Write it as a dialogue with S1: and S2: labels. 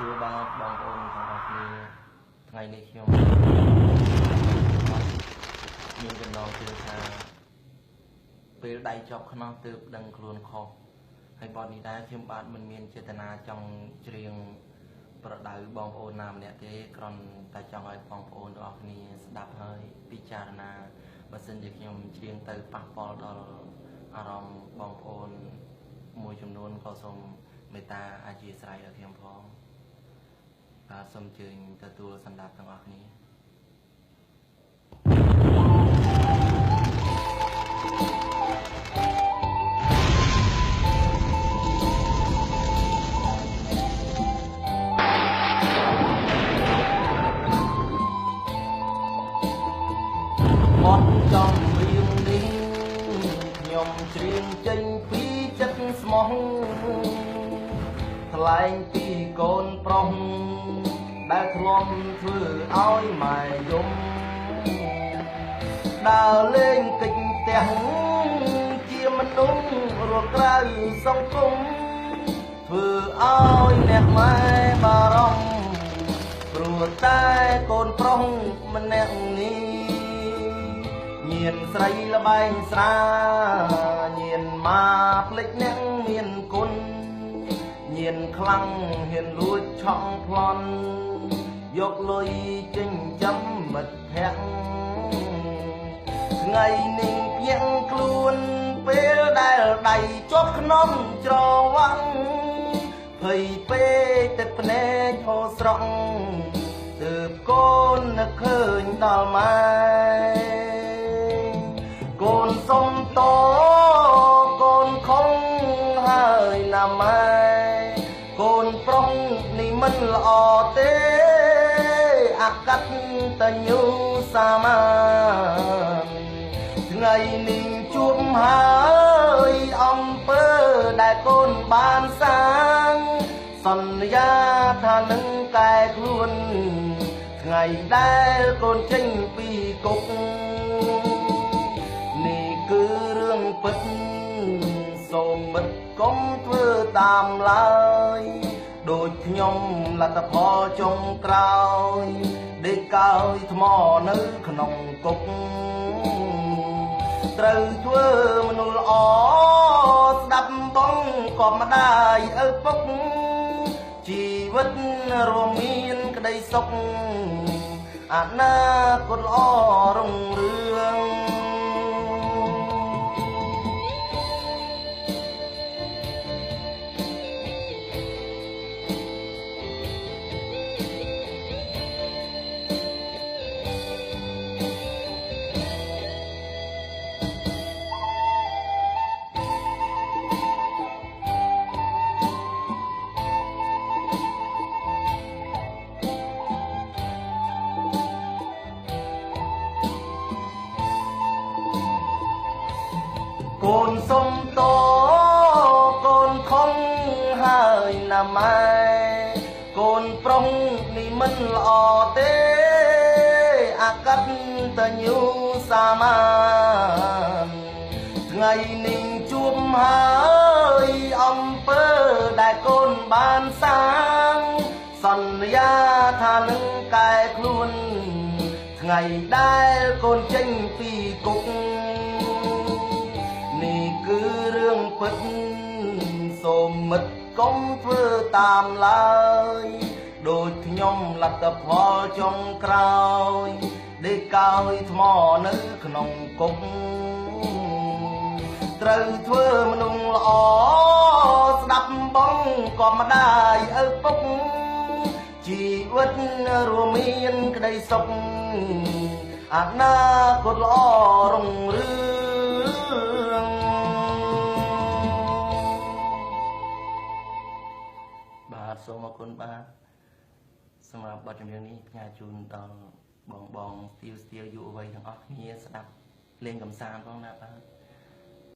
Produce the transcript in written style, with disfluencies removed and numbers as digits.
S1: សួរបាទបងប្អូនទាំងអស់គ្នាថ្ងៃនេះខ្ញុំមានចំណងជើងថាពេលដៃជាប់ខ្នោះទើបដឹងខ្លួនខុសហើយបទនេះដែរខ្ញុំបាទមិនមានចេតនាចង់ច្រៀងប្រដៅបងប្អូនណាម្នាក់ទេគ្រាន់តែចង់ឲ្យបងប្អូនទាំងអស់គ្នាស្ដាប់ហើយពិចារណាបើសិនជាខ្ញុំច្រៀងទៅប៉ះពាល់ដល់អារម្មណ៍បងប្អូនមួយចំនួនក៏សូមមេត្តាអធិស្ឋានឲ្យខ្ញុំផងបាទសូមអញ្ជើញទទួលសន្តាប់ទាំងអស់គ្នាអត់ចំរៀងនេះខ្ញុំច្រៀងចេញពីចិត្តស្មោះថ្លែងពីកូនប្រុសដែលធ្លាប់ធ្វើឲ្យម៉ែយំដើរលេងកិច្ចផ្ទះជាមនុស្សរកក្រៅសង្គមធ្វើឲ្យអ្នកម៉ែបារម្ភព្រោះតែកូនប្រុសម្នាក់នេះញៀនស្រីល្បែងស្រាញៀនមកភ្លេចអ្នកមានគុណញៀនខ្លាំងហ៊ានលួចឆក់ប្លន់យកលុយចិញ្ចឹមមិត្តភក្តិថ្ងៃនេះភ្ញាក់ខ្លួនពេលដែលដៃជាប់ក្នុងច្រវាក់ភ័យពេកទឹកភ្នែកហូរស្រក់ទើបកូននឹកឃើញដល់ម៉ែកូនសុំតកូនខំហើយណាម៉ែកូនប្រុសនេះមិនល្អទេអាកតញ្ញូសាមានថ្ងៃនេះជួបហើយអំពើដែលកូនបានសាងសន្យាថានឹងកែខ្លួនថ្ងៃដែលកូនចេញពីគុកនេះគឺរឿងពិតសូមមិត្តកុំធ្វើតាមឡើយដូចខ្ញុំលទ្ធផលចុងក្រោយដេកកោយថ្មនៅក្នុងគុកត្រូវធ្វើមនុស្សល្អស្ដាប់បងក៏ម្ដាយឪពុកជីវិតរួមមានក្តីសុខអនាគតល្អរុងរឿងកូនសុំតកូនខំហើយណាម៉ែកូនប្រុសនេះមិនល្អទេអាកតញ្ញូសាមានថ្ងៃនេះជួបហើយអំពើដែលកូនបានសាងសន្យាថានឹងកែខ្លួនថ្ងៃដែលកូនចេញពីគុកនេះគឺរឿងពិតសូមមិត្តកុំធ្វើតាមឡើយដូចខ្ញុំលទ្ធផលចុងក្រោយដេកកោយថ្មនៅក្នុងគុកត្រូវធ្វើមនុស្សល្អស្ដាប់បងក៏ម្ដាយឪពុកជីវិតរួមមានក្តីសុខអនាគតល្អរុងរឿងបាទសូមអរគុណបាទសម្រាប់បទចម្រៀងនេះផ្ញើជូនដល់បងស្ទាវយុវវ័យទាំងអស់គ្នាស្ដាប់លេងកម្សាន្តផងណាបាទ